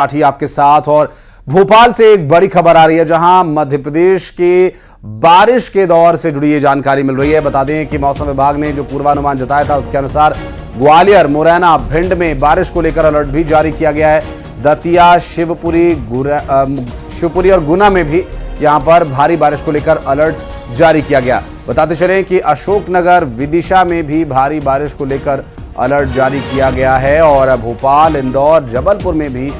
राठी आपके साथ। और भोपाल से एक बड़ी खबर आ रही है जहां मध्य प्रदेश के बारिश के दौर से जुड़ी ये जानकारी मिल रही है। बता दें कि मौसम विभाग ने जो पूर्वानुमान जताया था उसके अनुसार ग्वालियर, मुरैना, भिंड में बारिश को लेकर अलर्ट भी जारी किया गया है। दतिया, शिवपुरी और गुना में भी यहां पर भारी बारिश को लेकर अलर्ट जारी किया गया। बताते चलें कि अशोकनगर, विदिशा में भी भारी बारिश को लेकर अलर्ट जारी किया गया है और भोपाल, इंदौर, जबलपुर में भी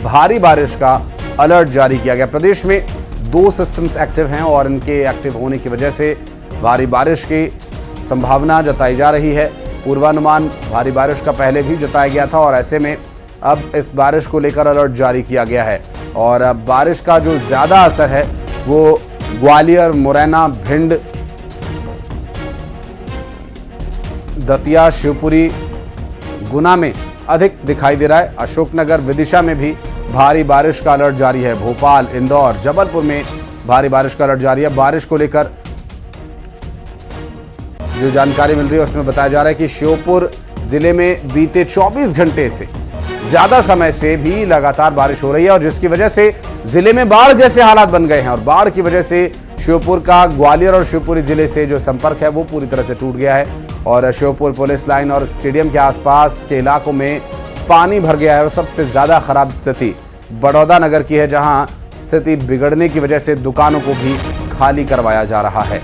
भारी बारिश का अलर्ट जारी किया गया। प्रदेश में 2 सिस्टम्स एक्टिव हैं और इनके एक्टिव होने की वजह से भारी बारिश की संभावना जताई जा रही है। पूर्वानुमान भारी बारिश का पहले भी जताया गया था और ऐसे में अब इस बारिश को लेकर अलर्ट जारी किया गया है। और अब बारिश का जो ज्यादा असर है वो ग्वालियर, मुरैना, भिंड, दतिया, शिवपुरी, गुना में अधिक दिखाई दे रहा है। अशोकनगर, विदिशा में भी भारी बारिश का अलर्ट जारी है। भोपाल, इंदौर, जबलपुर में भारी बारिश का अलर्ट जारी है। बारिश को लेकर जो जानकारी मिल रही है उसमें बताया जा रहा है कि श्योपुर जिले में बीते 24 घंटे से ज्यादा समय से भी लगातार बारिश हो रही है और जिसकी वजह से जिले में बाढ़ जैसे हालात बन गए हैं और बाढ़ की वजह से श्योपुर का ग्वालियर और शिवपुरी जिले से जो संपर्क है वो पूरी तरह से टूट गया है और श्योपुर पुलिस लाइन और स्टेडियम के आसपास के इलाकों में पानी भर गया है। और सबसे ज्यादा खराब स्थिति बड़ौदा नगर की है जहां स्थिति बिगड़ने की वजह से दुकानों को भी खाली करवाया जा रहा है।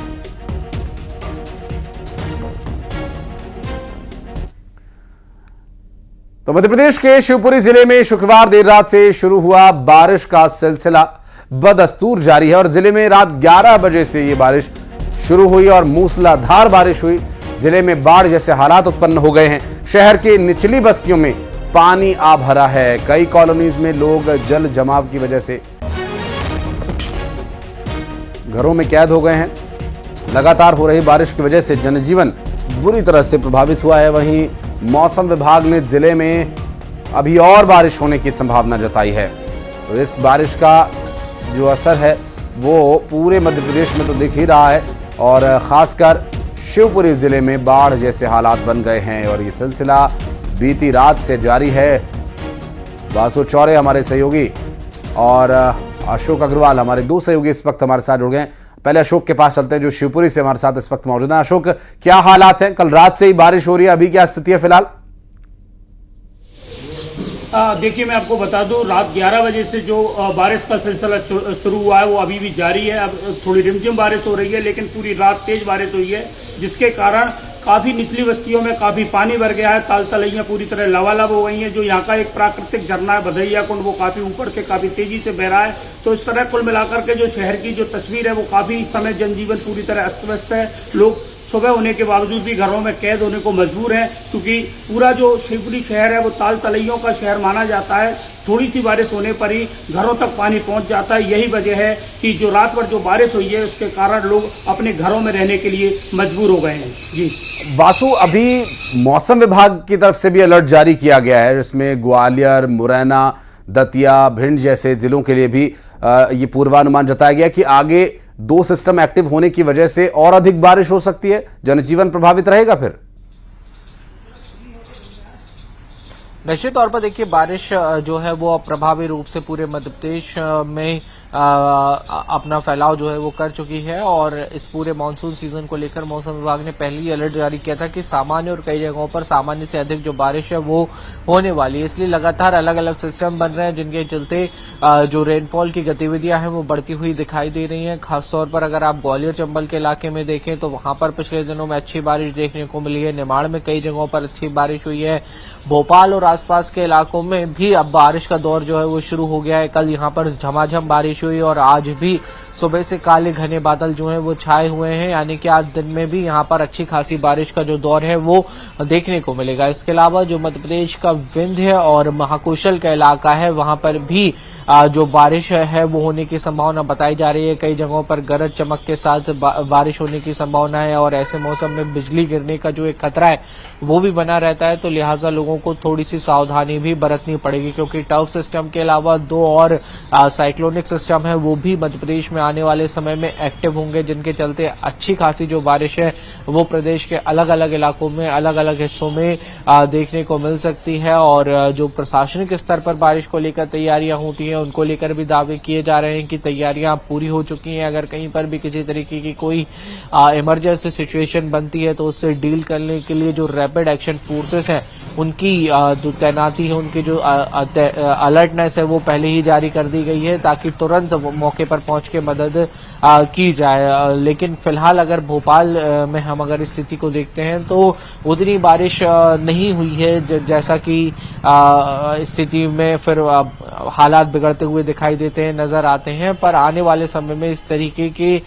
तो मध्य प्रदेश के शिवपुरी जिले में शुक्रवार देर रात से शुरू हुआ बारिश का सिलसिला बदस्तूर जारी है और जिले में रात 11 बजे से ये बारिश शुरू हुई और मूसलाधार बारिश हुई। जिले में बाढ़ जैसे हालात उत्पन्न हो गए हैं। शहर की निचली बस्तियों में पानी आ भरा है। कई कॉलोनीज में लोग जल जमाव की वजह से घरों में कैद हो गए हैं। लगातार हो रही बारिश की वजह से जनजीवन बुरी तरह से प्रभावित हुआ है। वहीं मौसम विभाग ने जिले में अभी और बारिश होने की संभावना जताई है। तो इस बारिश का जो असर है वो पूरे मध्य प्रदेश में तो दिख ही रहा है और खासकर शिवपुरी जिले में बाढ़ जैसे हालात बन गए हैं और ये सिलसिला बीती रात से जारी है। वासु चौरे हमारे सहयोगी और अशोक अग्रवाल हमारे 2 सहयोगी इस वक्त हमारे साथ जुड़ गए हैं। पहले अशोक के पास चलते हैं जो शिवपुरी से हमारे साथ इस वक्त मौजूद है। अशोक, क्या हालात हैं? कल रात से ही बारिश हो रही है, अभी क्या स्थिति है फिलहाल? देखिए, मैं आपको बता दूं, रात 11 बजे से जो बारिश का सिलसिला शुरू हुआ है वो अभी भी जारी है। अब थोड़ी रिमझिम बारिश हो रही है लेकिन पूरी रात तेज बारिश हुई है जिसके कारण काफी निचली बस्तियों में काफी पानी भर गया है। ताल तलैया पूरी तरह लबालब हो गई हैं। जो यहाँ का एक प्राकृतिक झरना है भदैया कुंड, वो काफी ऊपर से काफी तेजी से बह रहा है। तो इस तरह कुल मिलाकर के जो शहर की जो तस्वीर है वो काफी समय जनजीवन पूरी तरह अस्त व्यस्त है। लोग सुबह होने के बावजूद भी घरों में कैद होने को मजबूर हैं क्योंकि पूरा जो शिवपुरी शहर है वो ताल तलैयों का शहर माना जाता है। थोड़ी सी बारिश होने पर ही घरों तक पानी पहुंच जाता है। यही वजह है कि जो रात भर जो बारिश हुई है उसके कारण लोग अपने घरों में रहने के लिए मजबूर हो गए हैं। जी वासु, अभी मौसम विभाग की तरफ से भी अलर्ट जारी किया गया है जिसमें ग्वालियर, मुरैना, दतिया, भिंड जैसे जिलों के लिए भी ये पूर्वानुमान जताया गया कि आगे 2 सिस्टम एक्टिव होने की वजह से और अधिक बारिश हो सकती है। जनजीवन प्रभावित रहेगा फिर? निश्चित तौर पर देखिए, बारिश जो है वो प्रभावी रूप से पूरे मध्य प्रदेश में अपना फैलाव जो है वो कर चुकी है और इस पूरे मानसून सीजन को लेकर मौसम विभाग ने पहले ही अलर्ट जारी किया था कि सामान्य और कई जगहों पर सामान्य से अधिक जो बारिश है वो होने वाली है। इसलिए लगातार अलग अलग सिस्टम बन रहे हैं जिनके चलते जो रेनफॉल की गतिविधियां हैं वो बढ़ती हुई दिखाई दे रही हैं। खासतौर पर अगर आप ग्वालियर चंबल के इलाके में देखें तो वहां पर पिछले दिनों में अच्छी बारिश देखने को मिली है। निमाड़ में कई जगहों पर अच्छी बारिश हुई है। भोपाल और आसपास के इलाकों में भी अब बारिश का दौर जो है वो शुरू हो गया है। कल यहाँ पर झमाझम बारिश हुई और आज भी सुबह से काले घने बादल जो हैं वो छाए हुए हैं, यानी कि आज दिन में भी यहाँ पर अच्छी खासी बारिश का जो दौर है वो देखने को मिलेगा। इसके अलावा जो मध्य प्रदेश का विंध्य और महाकौशल का इलाका है वहां पर भी जो बारिश है वो होने की संभावना बताई जा रही है। कई जगहों पर गरज चमक के साथ बारिश होने की संभावना है और ऐसे मौसम में बिजली गिरने का जो एक खतरा है वो भी बना रहता है। तो लिहाजा लोगों को थोड़ी सी सावधानी भी बरतनी पड़ेगी, क्योंकि टर्फ सिस्टम के अलावा 2 और साइक्लोनिक सिस्टम है वो भी मध्य प्रदेश में आने वाले समय में एक्टिव होंगे, जिनके चलते अच्छी खासी जो बारिश है वो प्रदेश के अलग अलग इलाकों में, अलग अलग हिस्सों में देखने को मिल सकती है। और जो प्रशासनिक स्तर पर बारिश को लेकर तैयारियां होती हैं उनको लेकर भी दावे किए जा रहे हैं कि तैयारियां पूरी हो चुकी हैं। अगर कहीं पर भी किसी तरीके की कोई इमरजेंसी सिचुएशन बनती है तो उससे डील करने के लिए जो रैपिड एक्शन फोर्सेस हैं उनकी जो तैनाती है, उनकी जो अलर्टनेस है वो पहले ही जारी कर दी गई है, ताकि तुरंत मौके पर पहुंच के मदद की जाए। लेकिन फिलहाल अगर भोपाल में हम अगर इस स्थिति को देखते हैं तो उतनी बारिश नहीं हुई है जैसा कि स्थिति में फिर हालात बिगड़ते हुए दिखाई देते हैं, नजर आते हैं। पर आने वाले समय में इस तरीके के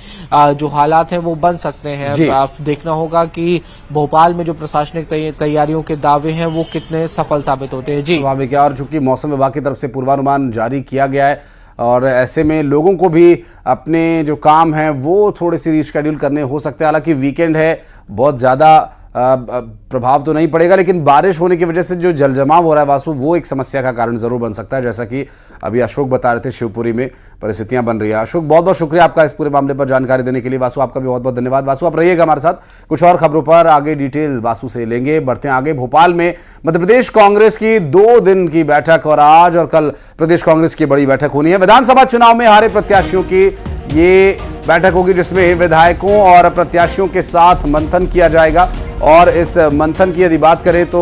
जो हालात हैं वो बन सकते हैं। आप देखना होगा कि भोपाल में जो प्रशासनिक तैयारियों के दावे हैं वो कितने सफल साबित होते हैं। जी स्वाभाविक है, और चूंकि मौसम विभाग की तरफ से पूर्वानुमान जारी किया गया है और ऐसे में लोगों को भी अपने जो काम हैं वो थोड़े से रिशेड्यूल करने हो सकते हैं। हालांकि वीकेंड है, बहुत ज़्यादा प्रभाव तो नहीं पड़ेगा, लेकिन बारिश होने की वजह से जो जलजमाव हो रहा है वासु, वो एक समस्या का कारण जरूर बन सकता है, जैसा कि अभी अशोक बता रहे थे शिवपुरी में परिस्थितियां बन रही है। अशोक, बहुत बहुत शुक्रिया आपका इस पूरे मामले पर जानकारी देने के लिए। वासु, आपका भी बहुत बहुत धन्यवाद। वासु, आप रहिएगा हमारे साथ, कुछ और खबरों पर आगे डिटेल वासु से लेंगे। बढ़ते हैं आगे। भोपाल में मध्य प्रदेश कांग्रेस की 2 दिन की बैठक, और आज और कल प्रदेश कांग्रेस की बड़ी बैठक होनी है। विधानसभा चुनाव में हारे प्रत्याशियों की ये बैठक होगी, जिसमें विधायकों और प्रत्याशियों के साथ मंथन किया जाएगा। और इस मंथन की यदि बात करें तो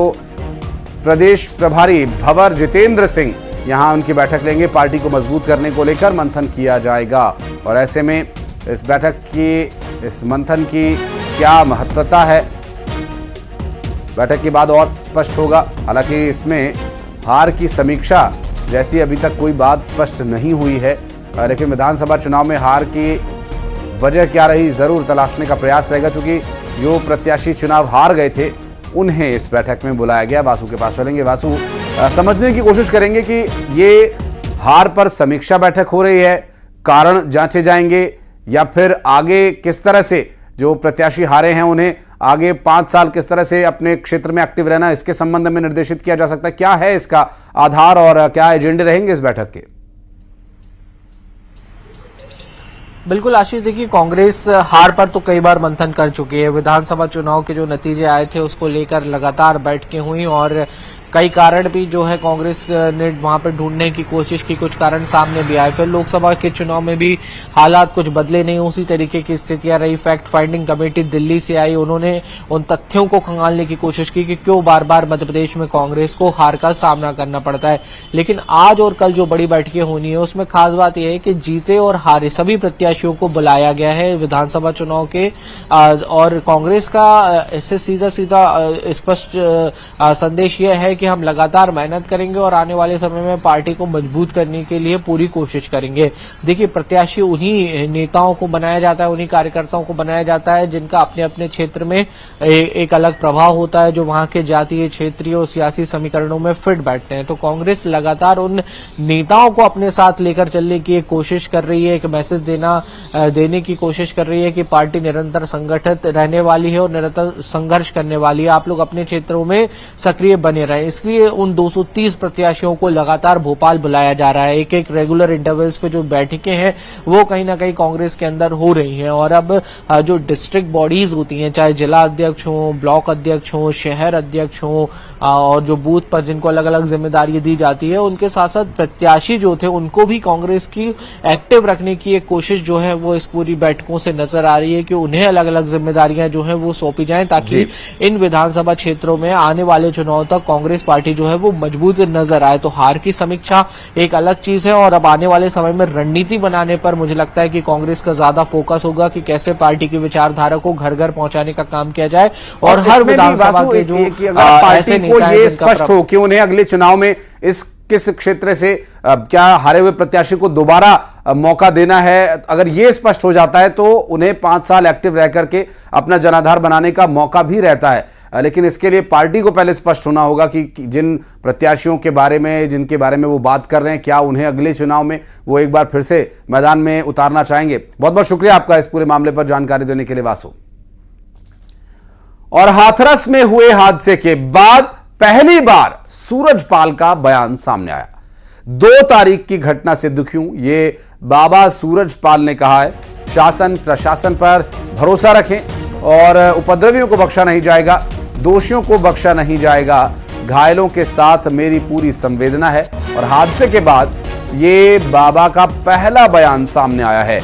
प्रदेश प्रभारी भंवर जितेंद्र सिंह यहां उनकी बैठक लेंगे। पार्टी को मजबूत करने को लेकर मंथन किया जाएगा, और ऐसे में इस बैठक की, इस मंथन की क्या महत्वता है, बैठक के बाद और स्पष्ट होगा। हालांकि इसमें हार की समीक्षा जैसी अभी तक कोई बात स्पष्ट नहीं हुई है, लेकिन विधानसभा चुनाव में हार की वजह क्या रही जरूर तलाशने का प्रयास रहेगा। क्योंकि जो प्रत्याशी चुनाव हार गए थे उन्हें इस बैठक में बुलाया गया। वासु के पास चलेंगे। वासु, समझने की कोशिश करेंगे कि ये हार पर समीक्षा बैठक हो रही है, कारण जांचे जाएंगे, या फिर आगे किस तरह से जो प्रत्याशी हारे हैं उन्हें आगे 5 साल किस तरह से अपने क्षेत्र में एक्टिव रहना, इसके संबंध में निर्देशित किया जा सकता है। क्या है इसका आधार और क्या एजेंडे रहेंगे इस बैठक के? बिल्कुल आशीष, देखिए कांग्रेस हार पर तो कई बार मंथन कर चुकी है। विधानसभा चुनाव के जो नतीजे आए थे उसको लेकर लगातार बैठकें हुई और कई कारण भी जो है कांग्रेस ने वहां पर ढूंढने की कोशिश की, कुछ कारण सामने भी आए। फिर लोकसभा के चुनाव में भी हालात कुछ बदले नहीं, उसी तरीके की स्थितियां रही। फैक्ट फाइंडिंग कमेटी दिल्ली से आई, उन्होंने उन तथ्यों को खंगालने की कोशिश की कि क्यों बार बार मध्य प्रदेश में कांग्रेस को हार का सामना करना पड़ता है। लेकिन आज और कल जो बड़ी बैठकें होनी है उसमें खास बात यह है कि जीते और हारे सभी प्रत्याशियों को बुलाया गया है विधानसभा चुनाव के, और कांग्रेस का इससे सीधा सीधा स्पष्ट संदेश यह है कि हम लगातार मेहनत करेंगे और आने वाले समय में पार्टी को मजबूत करने के लिए पूरी कोशिश करेंगे। देखिए, प्रत्याशी उन्हीं नेताओं को बनाया जाता है, उन्हीं कार्यकर्ताओं को बनाया जाता है जिनका अपने अपने क्षेत्र में एक अलग प्रभाव होता है, जो वहां के जातीय, क्षेत्रीय और सियासी समीकरणों में फिट बैठते हैं। तो कांग्रेस लगातार उन नेताओं को अपने साथ लेकर चलने की एक कोशिश कर रही है, एक मैसेज देने की कोशिश कर रही है कि पार्टी निरंतर संगठित रहने वाली है और निरंतर संघर्ष करने वाली है। आप लोग अपने क्षेत्रों में सक्रिय बने रहें, इसलिए उन 230 प्रत्याशियों को लगातार भोपाल बुलाया जा रहा है। एक एक रेगुलर इंटरवल्स पे जो बैठकें हैं वो कहीं ना कहीं कांग्रेस के अंदर हो रही हैं। और अब जो डिस्ट्रिक्ट बॉडीज होती हैं, चाहे जिला अध्यक्ष हो, ब्लॉक अध्यक्ष हो, शहर अध्यक्ष हो, और जो बूथ पर जिनको अलग अलग जिम्मेदारी दी जाती है, उनके साथ साथ प्रत्याशी जो थे उनको भी कांग्रेस की एक्टिव रखने की एक कोशिश जो है वो इस पूरी बैठकों से नजर आ रही है कि उन्हें अलग अलग जिम्मेदारियां जो है वो सौंपी जाएं, ताकि इन विधानसभा क्षेत्रों में आने वाले चुनाव तक कांग्रेस पार्टी जो है वो मजबूत नजर आए। तो हार की समीक्षा एक अलग चीज है, और अब आने वाले समय में रणनीति बनाने पर मुझे लगता है कि कांग्रेस का ज्यादा फोकस होगा कि कैसे पार्टी की विचारधारा को घर घर पहुंचाने का काम किया जाए। और हर विधानसभा के जो ऐसे नेता हैं, ये स्पष्ट हो कि उन्हें अगले चुनाव में किस क्षेत्र से क्या हारे हुए प्रत्याशी को दोबारा मौका देना है, अगर ये स्पष्ट हो जाता है तो उन्हें 5 साल एक्टिव रह करके अपना जनाधार बनाने का मौका भी रहता है। लेकिन इसके लिए पार्टी को पहले स्पष्ट होना होगा कि जिन प्रत्याशियों के बारे में, जिनके बारे में वो बात कर रहे हैं, क्या उन्हें अगले चुनाव में वो एक बार फिर से मैदान में उतारना चाहेंगे। बहुत बहुत शुक्रिया आपका इस पूरे मामले पर जानकारी देने के लिए वासु। और हाथरस में हुए हादसे के बाद पहली बार सूरजपाल का बयान सामने आया। 2 तारीख की घटना से दुखी हूं, ये बाबा सूरजपाल ने कहा है। शासन प्रशासन पर भरोसा रखें और उपद्रवियों को बख्शा नहीं जाएगा, दोषियों को बख्शा नहीं जाएगा। घायलों के साथ मेरी पूरी संवेदना है। और हादसे के बाद ये बाबा का पहला बयान सामने आया है।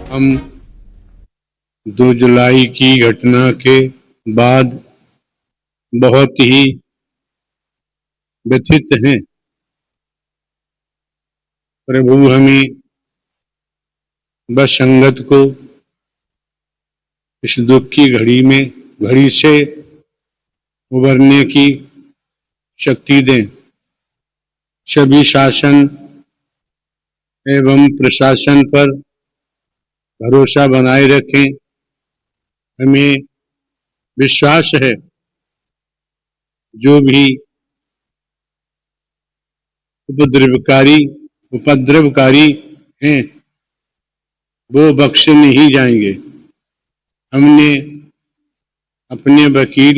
हम 2 जुलाई की घटना के बाद बहुत ही व्यथित हैं। प्रभु हमें बस संगत को इस दुख की घड़ी से उबरने की शक्ति दें। सभी शासन एवं प्रशासन पर भरोसा बनाए रखें। हमें विश्वास है जो भी उपद्रवकारी हैं वो बख्शे नहीं जाएंगे। हमने अपने वकील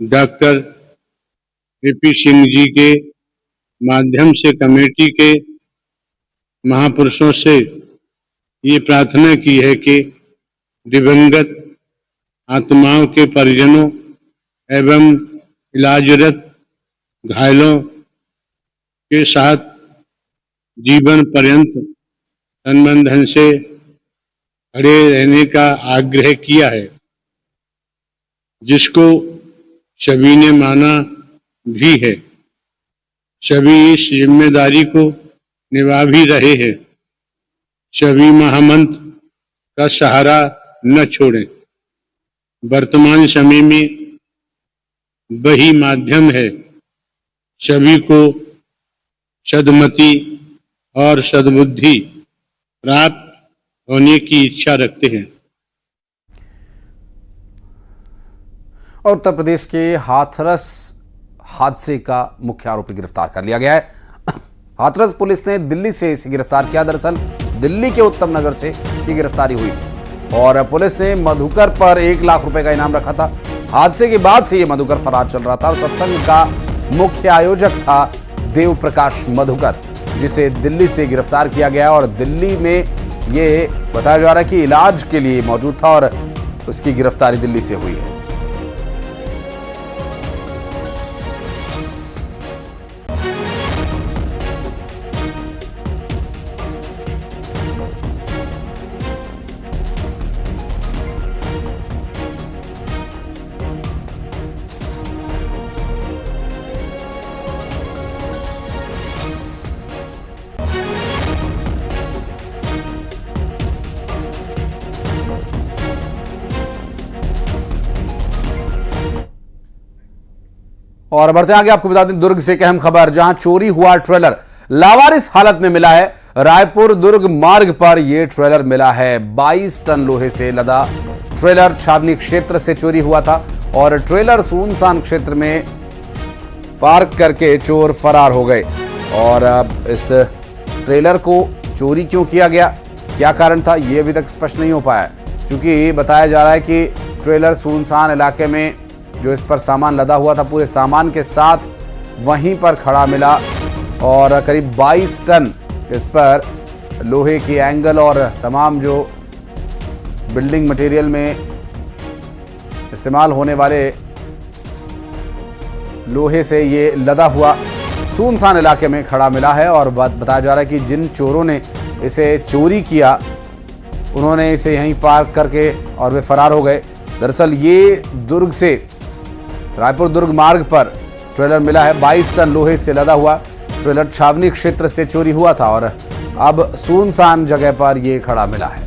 डॉक्टर ए.पी. सिंह जी के माध्यम से कमेटी के महापुरुषों से ये प्रार्थना की है कि दिवंगत आत्माओं के परिजनों एवं इलाजरत घायलों के साथ जीवन पर्यंत तन धन से खड़े रहने का आग्रह किया है, जिसको सभी ने माना भी है। सभी इस जिम्मेदारी को निभा भी रहे हैं। सभी महामंत्र का सहारा न छोड़ें। वर्तमान समय में वही माध्यम है। सभी को सद्मति और सद्बुद्धि प्राप्त होने की इच्छा रखते हैं। और उत्तर प्रदेश के हाथरस हादसे का मुख्य आरोपी गिरफ्तार कर लिया गया है। हाथरस पुलिस ने दिल्ली से इसे गिरफ्तार किया। दरअसल दिल्ली के उत्तम नगर से ये गिरफ्तारी हुई और पुलिस ने मधुकर पर 1 लाख रुपए का इनाम रखा था। हादसे के बाद से ये मधुकर फरार चल रहा था और सत्संग का मुख्य आयोजक था देव प्रकाश मधुकर, जिसे दिल्ली से गिरफ्तार किया गया और दिल्ली में ये बताया जा रहा है कि इलाज के लिए मौजूद था और उसकी गिरफ्तारी दिल्ली से हुई है। और बढ़ते आगे आपको बता दें दुर्ग से एक अहम खबर, जहां चोरी हुआ ट्रेलर लावारिस हालत में मिला है। रायपुर दुर्ग मार्ग पर यह ट्रेलर मिला है। 22 टन लोहे से लदा ट्रेलर छावनी क्षेत्र से चोरी हुआ था और ट्रेलर सुनसान क्षेत्र में पार्क करके चोर फरार हो गए। और अब इस ट्रेलर को चोरी क्यों किया गया, क्या कारण था, यह अभी तक स्पष्ट नहीं हो पाया, क्योंकि बताया जा रहा है कि ट्रेलर सुनसान इलाके में जो इस पर सामान लदा हुआ था पूरे सामान के साथ वहीं पर खड़ा मिला और करीब 22 टन इस पर लोहे की एंगल और तमाम जो बिल्डिंग मटेरियल में इस्तेमाल होने वाले लोहे से ये लदा हुआ सुनसान इलाके में खड़ा मिला है। और बताया जा रहा है कि जिन चोरों ने इसे चोरी किया उन्होंने इसे यहीं पार्क करके और वे फरार हो गए। दरअसल ये दुर्ग से रायपुर दुर्ग मार्ग पर ट्रेलर मिला है। 22 टन लोहे से लदा हुआ ट्रेलर छावनी क्षेत्र से चोरी हुआ था और अब सुनसान जगह पर यह खड़ा मिला है।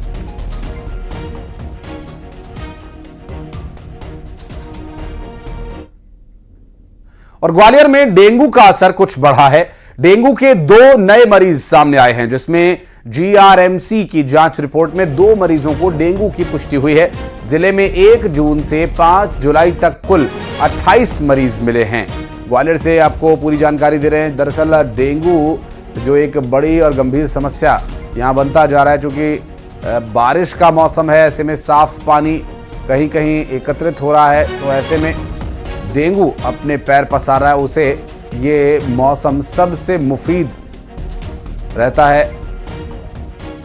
और ग्वालियर में डेंगू का असर कुछ बढ़ा है। डेंगू के 2 नए मरीज सामने आए हैं, जिसमें जीआरएमसी की जांच रिपोर्ट में 2 मरीजों को डेंगू की पुष्टि हुई है। जिले में 1 जून से 5 जुलाई तक कुल 28 मरीज मिले हैं। ग्वालियर से आपको पूरी जानकारी दे रहे हैं। दरअसल डेंगू जो एक बड़ी और गंभीर समस्या यहां बनता जा रहा है, क्योंकि बारिश का मौसम है, ऐसे में साफ पानी कहीं कहीं एकत्रित हो रहा है, तो ऐसे में डेंगू अपने पैर पसार रहा है। उसे ये मौसम सबसे मुफीद रहता है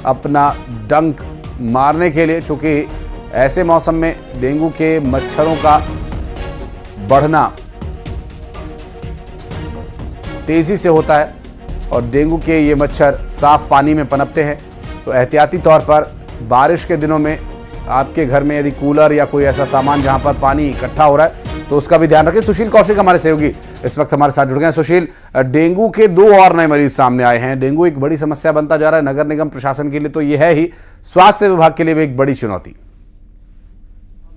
अपना डंक मारने के लिए, क्योंकि ऐसे मौसम में डेंगू के मच्छरों का बढ़ना तेजी से होता है और डेंगू के ये मच्छर साफ पानी में पनपते हैं। तो एहतियाती तौर पर बारिश के दिनों में आपके घर में यदि कूलर या कोई ऐसा सामान जहां पर पानी इकट्ठा हो रहा है तो उसका भी ध्यान रखें। सुशील कौशिक हमारे सहयोगी इस वक्त हमारे साथ जुड़ गए हैं। सुशील, डेंगू के 2 और नए मरीज सामने आए हैं। डेंगू एक बड़ी समस्या बनता जा रहा है नगर निगम प्रशासन के लिए, तो यह है ही, स्वास्थ्य विभाग के लिए भी एक बड़ी चुनौती।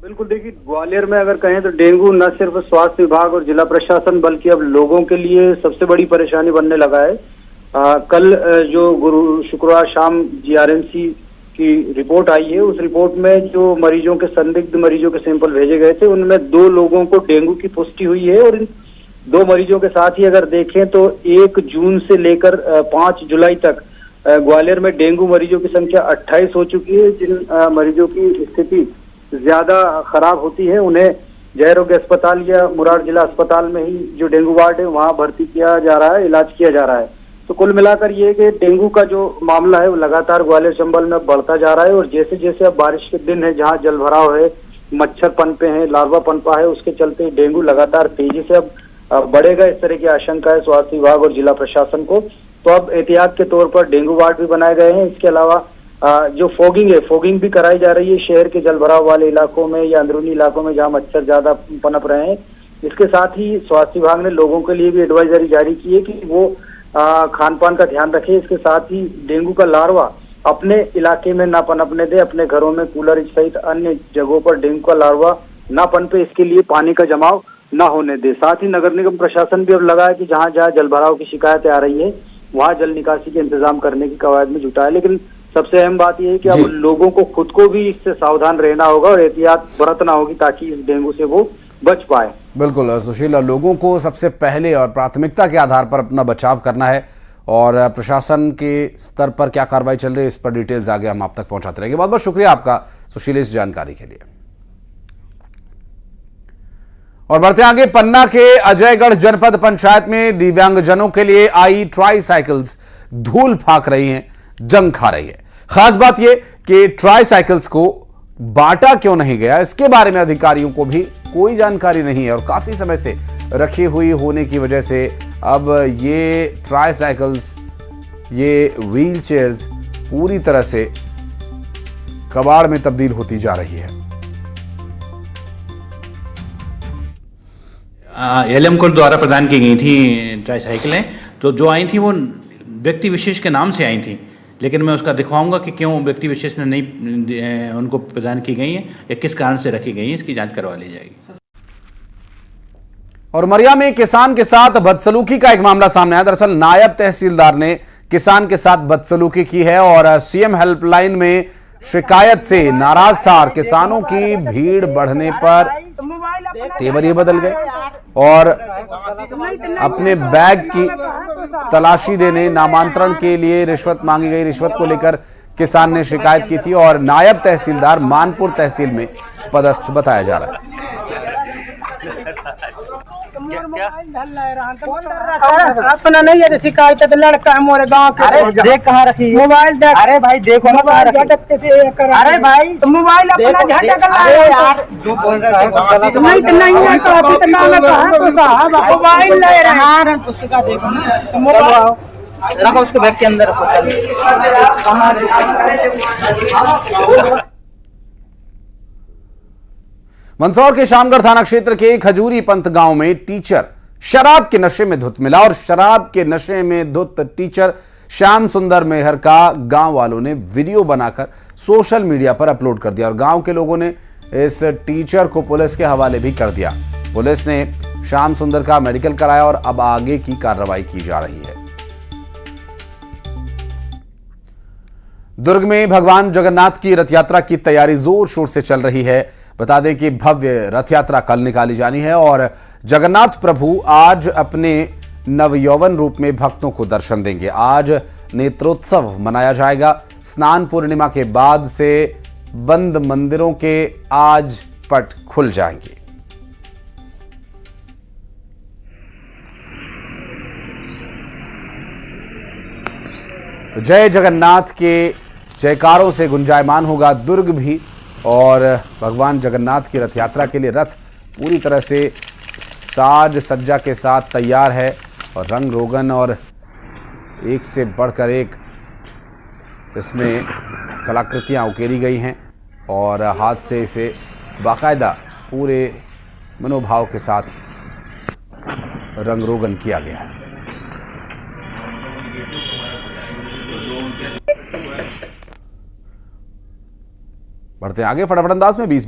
बिल्कुल, देखिए ग्वालियर में अगर कहें तो डेंगू न सिर्फ स्वास्थ्य विभाग और जिला प्रशासन बल्कि अब लोगों के लिए सबसे बड़ी परेशानी बनने लगा है। कल जो शुक्रवार शाम जीआरएमसी की रिपोर्ट आई है, उस रिपोर्ट में जो मरीजों के संदिग्ध मरीजों के सैंपल भेजे गए थे उनमें 2 लोगों को डेंगू की पुष्टि हुई है। और इन 2 मरीजों के साथ ही अगर देखें तो 1 जून से लेकर 5 जुलाई तक ग्वालियर में डेंगू मरीजों की संख्या 28 हो चुकी है। जिन मरीजों की स्थिति ज्यादा खराब होती है उन्हें जय आरोग्य अस्पताल या मुरार जिला अस्पताल में ही जो डेंगू वार्ड है वहां भर्ती किया जा रहा है, इलाज किया जा रहा है। तो कुल मिलाकर ये कि डेंगू का जो मामला है वो लगातार ग्वालियर चंबल में बढ़ता जा रहा है। और जैसे जैसे अब बारिश के दिन है, जहां जल भराव है, मच्छर पनपे हैं, लार्वा पनपा है, उसके चलते डेंगू लगातार तेजी से अब बढ़ेगा, इस तरह की आशंका है स्वास्थ्य विभाग और जिला प्रशासन को। तो अब एहतियात के तौर पर डेंगू वार्ड भी बनाए गए हैं। इसके अलावा जो फॉगिंग है, फॉगिंग भी कराई जा रही है शहर के जल भराव वाले इलाकों में या अंदरूनी इलाकों में जहां मच्छर ज्यादा पनप रहे हैं। इसके साथ ही स्वास्थ्य विभाग ने लोगों के लिए भी एडवाइजरी जारी की है कि वो खान पान का ध्यान रखें। इसके साथ ही डेंगू का लार्वा अपने इलाके में ना पनपने दे, अपने घरों में कूलर सहित अन्य जगहों पर डेंगू का लार्वा ना पनपे, इसके लिए पानी का जमाव ना होने दे। साथ ही नगर निगम प्रशासन भी अब लगा है कि जहां जहां जल भराव की शिकायतें आ रही है वहां जल निकासी के इंतजाम करने की कवायद में जुटा है। लेकिन सबसे अहम बात यह है कि अब लोगों को खुद को भी इससे सावधान रहना होगा और एहतियात बरतना होगी ताकि इस डेंगू से वो बच पाए। बिल्कुल सुशील, लोगों को सबसे पहले और प्राथमिकता के आधार पर अपना बचाव करना है और प्रशासन के स्तर पर क्या कार्रवाई चल रही है इस पर डिटेल्स आगे हम आप तक पहुंचाते रहेंगे। बहुत बहुत शुक्रिया आपका सुशील इस जानकारी के लिए। और बढ़ते आगे, पन्ना के अजयगढ़ जनपद पंचायत में दिव्यांगजनों के लिए आई ट्राई साइकिल्स धूल फाक रही हैं, जंग खा रही है। खास बात यह कि ट्राई साइकिल्स को बांटा क्यों नहीं गया, इसके बारे में अधिकारियों को भी कोई जानकारी नहीं है और काफी समय से रखी हुई होने की वजह से अब ये ट्राई साइकिल्स, ये व्हील चेयर्स पूरी तरह से कबाड़ में तब्दील होती जा रही है। एलएम कोड द्वारा प्रदान की गई थी ट्राई साइकिलें, तो जो आई थी वो व्यक्ति विशेष के नाम से आई थी, लेकिन मैं उसका दिखवाऊंगा कि क्यों व्यक्ति विशेष ने नहीं उनको प्रदान की गई हैं या किस कारण से रखी गई हैं, इसकी जांच करवा ली जाएगी। और उमरिया में किसान के साथ बदसलूकी का एक मामला सामने आया। दरअसल नायब तहसीलदार ने किसान के साथ बदसलूकी की है और सीएम हेल्पलाइन में शिकायत से नाराज था। किसानों की भीड़ बढ़ने पर तेवर ये बदल गए और अपने बैग की तलाशी देने, नामांतरण के लिए रिश्वत मांगी गई। रिश्वत को लेकर किसान ने शिकायत की थी और नायब तहसीलदार मानपुर तहसील में पदस्थ बताया जा रहा है। अपना नहीं है शिकायत, लड़का है मोरे गाँव के। अरे देख कहाँ रखी मोबाइल, देख। अरे भाई देखो मोबाइल, अरे भाई तो मोबाइल अपना झटक रहा है यार, जो बोल रहे हैं नहीं तो नहीं है तो अभी तो नाम है तो साहब मोबाइल ले रहे हैं, पुस्तिका देखो ना मोबाइल रखो उसके बैग के अंदर रखो। मंदसौर के शामगढ़ थाना क्षेत्र के खजूरी पंथ गांव में टीचर शराब के नशे में धुत मिला और शराब के नशे में धुत टीचर श्याम सुंदर मेहर का गांव वालों ने वीडियो बनाकर सोशल मीडिया पर अपलोड कर दिया और गांव के लोगों ने इस टीचर को पुलिस के हवाले भी कर दिया। पुलिस ने श्याम सुंदर का मेडिकल कराया और अब आगे की कार्रवाई की जा रही है। दुर्ग में भगवान जगन्नाथ की रथ यात्रा की तैयारी जोर शोर से चल रही है। बता दें कि भव्य रथ यात्रा कल निकाली जानी है और जगन्नाथ प्रभु आज अपने नवयौवन रूप में भक्तों को दर्शन देंगे। आज नेत्रोत्सव मनाया जाएगा। स्नान पूर्णिमा के बाद से बंद मंदिरों के आज पट खुल जाएंगे। तो जय जगन्नाथ के जयकारों से गुंजायमान होगा दुर्ग भी और भगवान जगन्नाथ की रथ यात्रा के लिए रथ पूरी तरह से साज सज्जा के साथ तैयार है और रंग रोगन और एक से बढ़कर एक इसमें कलाकृतियां उकेरी गई हैं और हाथ से इसे बाकायदा पूरे मनोभाव के साथ रंग रोगन किया गया है। बढ़ते हैं आगे। फटाफट अंदाज में 20 बड़ी